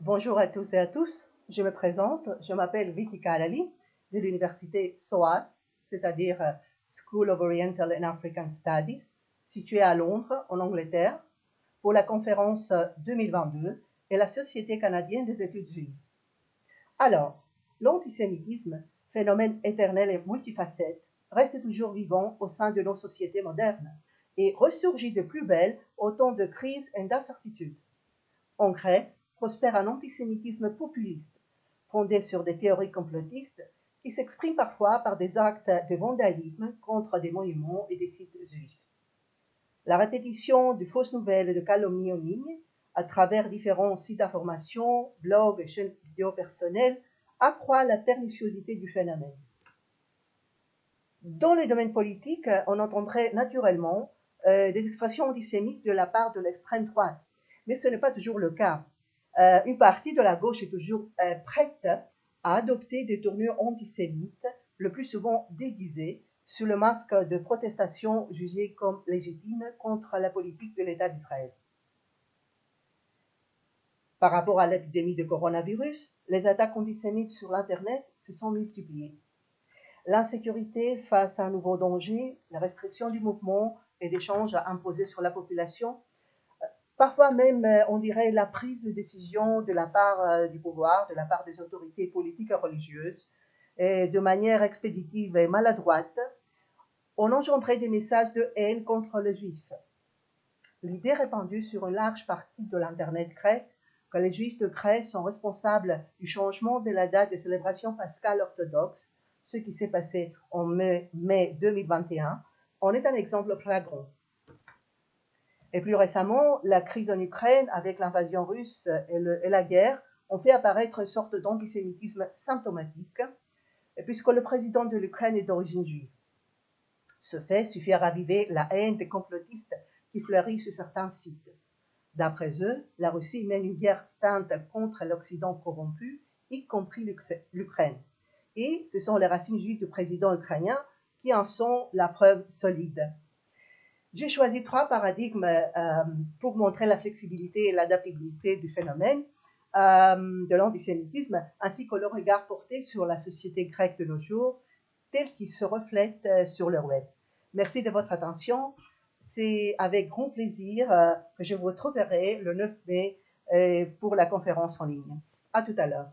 Bonjour à tous et à tous, je me présente, je m'appelle Vitika Alali de l'université SOAS, c'est-à-dire School of Oriental and African Studies, située à Londres, en Angleterre, pour la conférence 2022 et la Société canadienne des études juives. Alors, l'antisémitisme, phénomène éternel et multifacette, reste toujours vivant au sein de nos sociétés modernes et ressurgit de plus belle au temps de crise et d'incertitude. En Grèce, prospère un antisémitisme populiste, fondé sur des théories complotistes qui s'expriment parfois par des actes de vandalisme contre des monuments et des sites juifs. La répétition de fausses nouvelles et de calomnies en ligne, à travers différents sites d'information, blogs et chaînes vidéo personnelles, accroît la perniciosité du phénomène. Dans le domaine politique, on entendrait naturellement des expressions antisémites de la part de l'extrême droite, mais ce n'est pas toujours le cas. Une partie de la gauche est toujours prête à adopter des tournures antisémites, le plus souvent déguisées, sous le masque de protestations jugées comme légitimes contre la politique de l'État d'Israël. Par rapport à l'épidémie de coronavirus, les attaques antisémites sur l'Internet se sont multipliées. L'insécurité face à un nouveau danger, la restriction du mouvement et d'échanges imposés sur la population, parfois même, on dirait, la prise de décision de la part du pouvoir, de la part des autorités politiques et religieuses, et de manière expéditive et maladroite, ont engendré des messages de haine contre les Juifs. L'idée répandue sur une large partie de l'Internet grec que les Juifs de Grèce sont responsables du changement de la date des célébrations pascales orthodoxes, ce qui s'est passé en mai 2021, en est un exemple flagrant. Et plus récemment, la crise en Ukraine avec l'invasion russe et la guerre ont fait apparaître une sorte d'antisémitisme symptomatique, puisque le président de l'Ukraine est d'origine juive. Ce fait suffit à raviver la haine des complotistes qui fleurit sur certains sites. D'après eux, la Russie mène une guerre sainte contre l'Occident corrompu, y compris l'Ukraine. Et ce sont les racines juives du président ukrainien qui en sont la preuve solide. J'ai choisi 3 paradigmes pour montrer la flexibilité et l'adaptabilité du phénomène de l'antisémitisme, ainsi que le regard porté sur la société grecque de nos jours, tel qu'il se reflète sur le web. Merci de votre attention. C'est avec grand plaisir que je vous retrouverai le 9 mai pour la conférence en ligne. À tout à l'heure.